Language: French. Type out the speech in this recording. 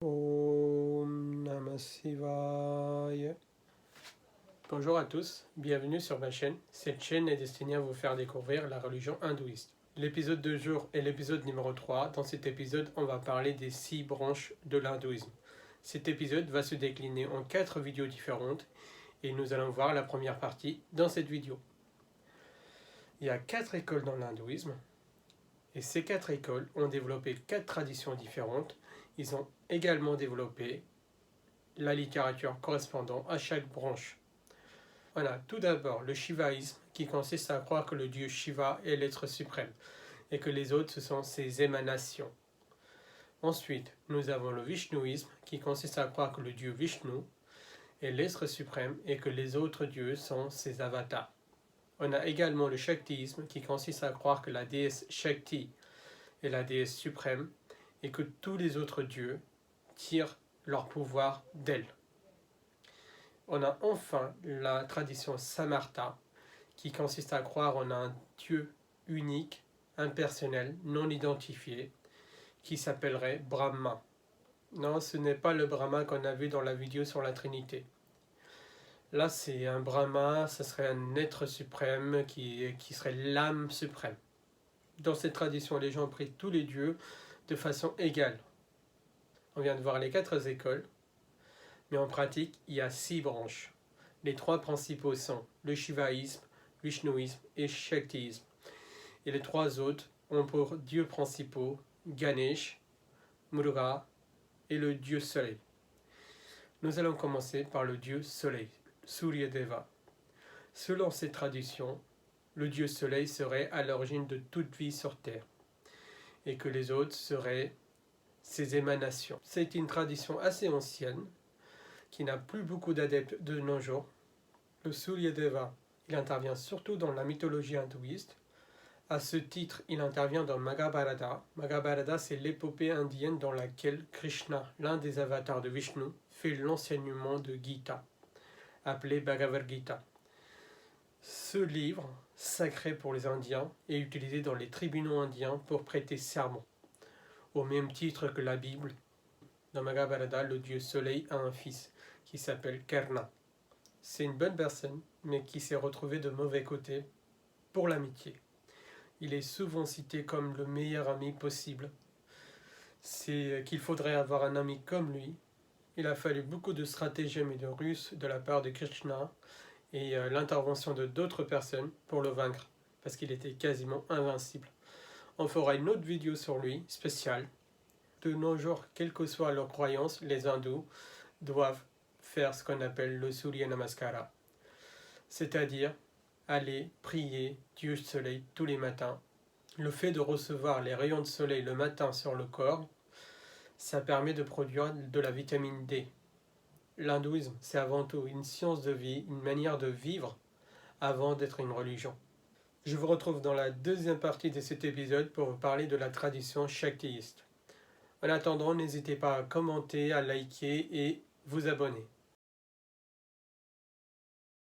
Om Namah Shivaya. Bonjour à tous, bienvenue sur ma chaîne. Cette chaîne est destinée à vous faire découvrir la religion hindouiste. L'épisode de jour est l'épisode numéro 3. Dans cet épisode, on va parler des 6 branches de l'hindouisme. Cet épisode va se décliner en 4 vidéos différentes et nous allons voir la première partie dans cette vidéo. Il y a 4 écoles dans l'hindouisme et ces 4 écoles ont développé 4 traditions différentes. Ils ont également développé la littérature correspondant à chaque branche. On a tout d'abord le shivaïsme qui consiste à croire que le dieu Shiva est l'être suprême et que les autres ce sont ses émanations. Ensuite, nous avons le vishnouisme qui consiste à croire que le dieu Vishnu est l'être suprême et que les autres dieux sont ses avatars. On a également le shaktisme qui consiste à croire que la déesse Shakti est la déesse suprême et que tous les autres dieux tirent leur pouvoir d'elle. On a enfin la tradition Samartha qui consiste à croire en un Dieu unique, impersonnel, non identifié, qui s'appellerait Brahma. Non, ce n'est pas le Brahma qu'on a vu dans la vidéo sur la Trinité. Là, c'est un Brahma, ce serait un être suprême qui serait l'âme suprême. Dans cette tradition, les gens prient tous les dieux de façon égale. On vient de voir les 4 écoles, mais en pratique, il y a 6 branches. Les 3 principaux sont le shivaïsme, vishnouisme et shaktisme. Et les 3 autres ont pour dieux principaux Ganesh, Muruga et le dieu soleil. Nous allons commencer par le dieu soleil, Suryadeva. Selon ces traditions, le dieu soleil serait à l'origine de toute vie sur terre et que les autres seraient ses émanations. C'est une tradition assez ancienne qui n'a plus beaucoup d'adeptes de nos jours. Le Suryadeva, il intervient surtout dans la mythologie hindouiste. À ce titre, il intervient dans Mahabharata. Mahabharata, c'est l'épopée indienne dans laquelle Krishna, l'un des avatars de Vishnu, fait l'enseignement de Gita, appelé Bhagavad Gita. Ce livre, sacré pour les Indiens, est utilisé dans les tribunaux indiens pour prêter serment. Au même titre que la Bible, dans Mahabharata, le dieu soleil a un fils qui s'appelle Karna. C'est une bonne personne, mais qui s'est retrouvé de mauvais côté pour l'amitié. Il est souvent cité comme le meilleur ami possible. C'est qu'il faudrait avoir un ami comme lui. Il a fallu beaucoup de stratagèmes et de ruses de la part de Krishna et l'intervention de d'autres personnes pour le vaincre, parce qu'il était quasiment invincible. On fera une autre vidéo sur lui, spéciale. De nos jours, quelle que soit leur croyance, les hindous doivent faire ce qu'on appelle le Surya Namaskara, c'est-à-dire aller prier Dieu Soleil tous les matins. Le fait de recevoir les rayons de soleil le matin sur le corps, ça permet de produire de la vitamine D. L'hindouisme, c'est avant tout une science de vie, une manière de vivre avant d'être une religion. Je vous retrouve dans la deuxième partie de cet épisode pour vous parler de la tradition shaktiiste. En attendant, n'hésitez pas à commenter, à liker et vous abonner.